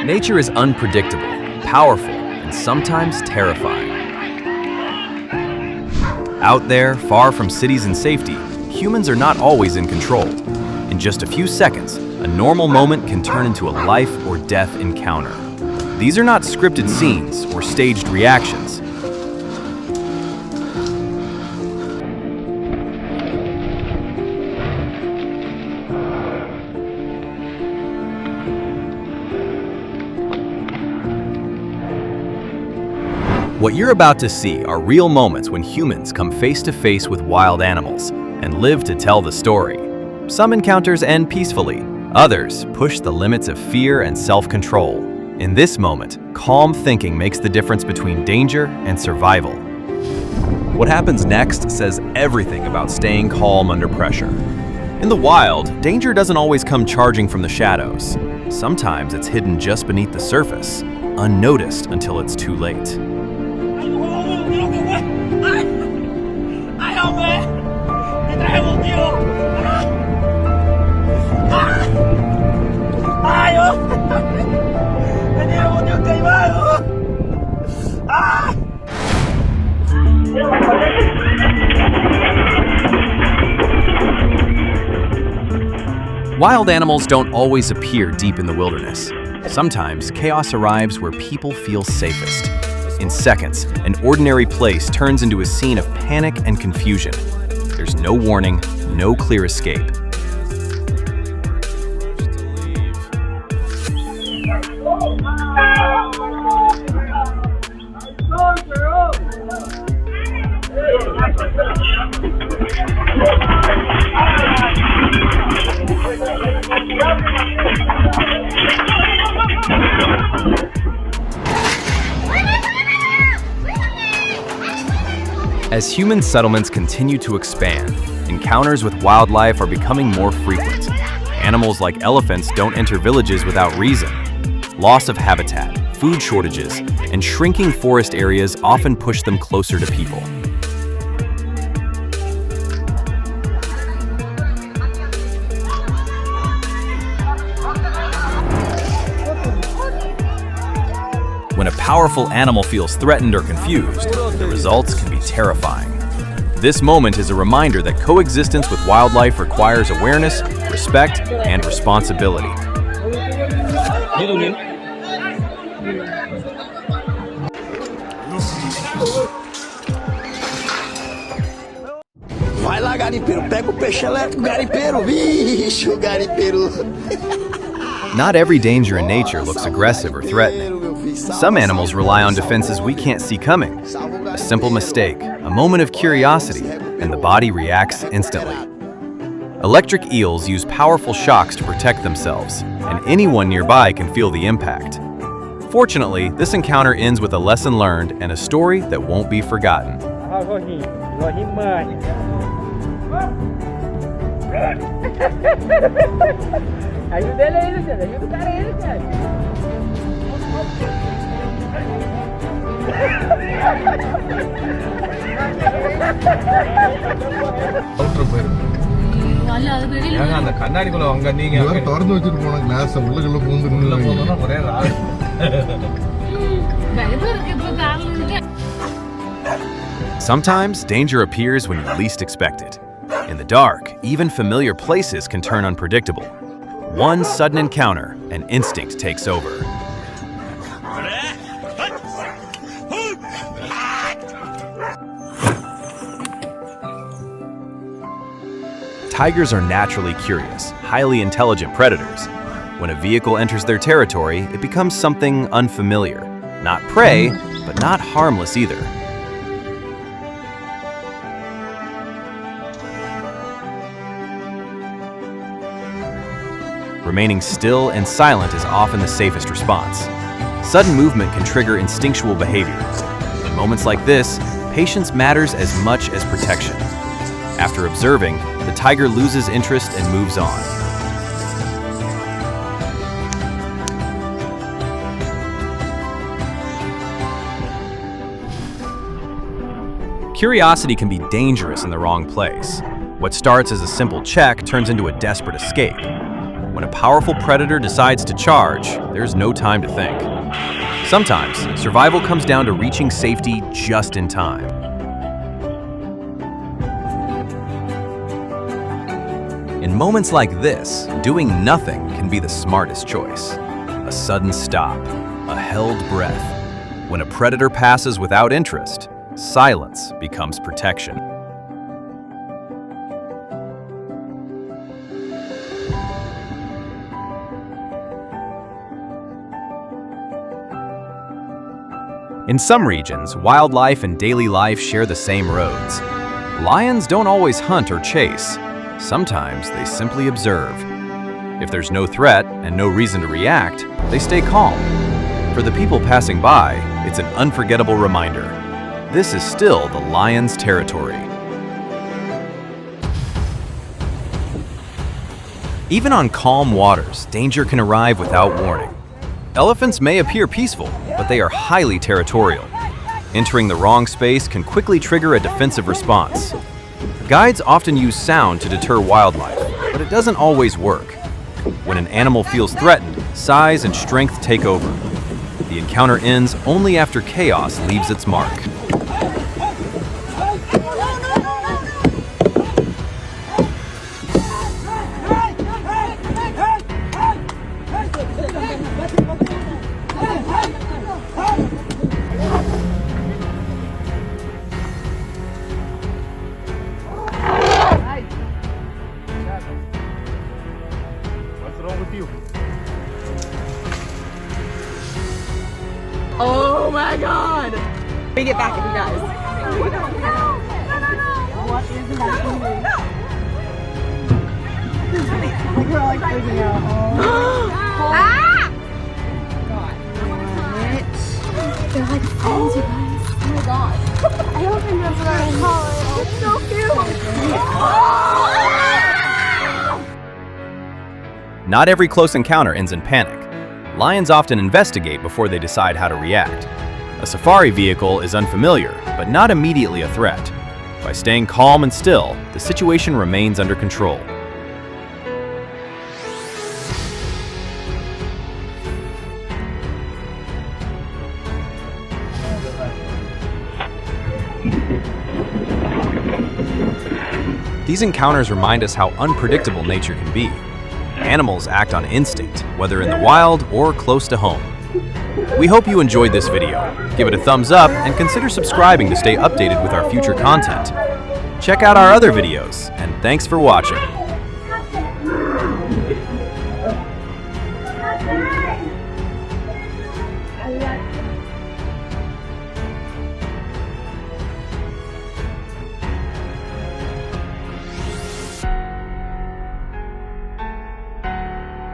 Nature is unpredictable, powerful, and sometimes terrifying. Out there, far from cities and safety, humans are not always in control. In just a few seconds, a normal moment can turn into a life or death encounter. These are not scripted scenes or staged reactions. What you're about to see are real moments when humans come face to face with wild animals and live to tell the story. Some encounters end peacefully, others push the limits of fear and self-control. In this moment, calm thinking makes the difference between danger and survival. What happens next says everything about staying calm under pressure. In the wild, danger doesn't always come charging from the shadows. Sometimes it's hidden just beneath the surface, unnoticed until it's too late. Wild animals don't always appear deep in the wilderness. Sometimes chaos arrives where people feel safest. In seconds, an ordinary place turns into a scene of panic and confusion. There's no warning, no clear escape. As human settlements continue to expand, encounters with wildlife are becoming more frequent. Animals like elephants don't enter villages without reason. Loss of habitat, food shortages, and shrinking forest areas often push them closer to people. When a powerful animal feels threatened or confused, the results can be terrifying. This moment is a reminder that coexistence with wildlife requires awareness, respect, and responsibility. Vai lá, garimpeiro, pega o peixe elétrico, garimpeiro, vixe, o garimpeiro. Not every danger in nature looks aggressive or threatening. Some animals rely on defenses we can't see coming. A simple mistake, a moment of curiosity, and the body reacts instantly. Electric eels use powerful shocks to protect themselves, and anyone nearby can feel the impact. Fortunately, this encounter ends with a lesson learned and a story that won't be forgotten. Ajuda ele aí, Luciano. Ajuda o cara aí, Luciano. அந்த கண்ணாடிக்குள்ள அங்க நீங்க திறந்து வச்சிட்டு போன class உள்ளுக்குள்ள பூந்து ஒரே Sometimes danger appears when you least expect it. In the dark, even familiar places can turn unpredictable. One sudden encounter, and instinct takes over. Tigers are naturally curious, highly intelligent predators. When a vehicle enters their territory, it becomes something unfamiliar. Not prey, but not harmless either. Remaining still and silent is often the safest response. Sudden movement can trigger instinctual behavior. In moments like this, patience matters as much as protection. After observing, the tiger loses interest and moves on. Curiosity can be dangerous in the wrong place. What starts as a simple check turns into a desperate escape. When a powerful predator decides to charge, there's no time to think. Sometimes, survival comes down to reaching safety just in time. In moments like this, doing nothing can be the smartest choice. A sudden stop, a held breath. When a predator passes without interest, silence becomes protection. In some regions, wildlife and daily life share the same roads. Lions don't always hunt or chase. Sometimes they simply observe. If there's no threat and no reason to react, they stay calm. For the people passing by, it's an unforgettable reminder. This is still the lion's territory. Even on calm waters, danger can arrive without warning. Elephants may appear peaceful, but they are highly territorial. Entering the wrong space can quickly trigger a defensive response. Guides often use sound to deter wildlife, but it doesn't always work. When an animal feels threatened, size and strength take over. The encounter ends only after chaos leaves its mark. What's wrong with you? Oh my god! We get back if he does. We're all like freaking out. Ah! They're like friends, you guys. Oh my god. I don't think that's what I call it. It's so cute. Not every close encounter ends in panic. Lions often investigate before they decide how to react. A safari vehicle is unfamiliar, but not immediately a threat. By staying calm and still, the situation remains under control. These encounters remind us how unpredictable nature can be. Animals act on instinct, whether in the wild or close to home. We hope you enjoyed this video. Give it a thumbs up and consider subscribing to stay updated with our future content. Check out our other videos, and thanks for watching.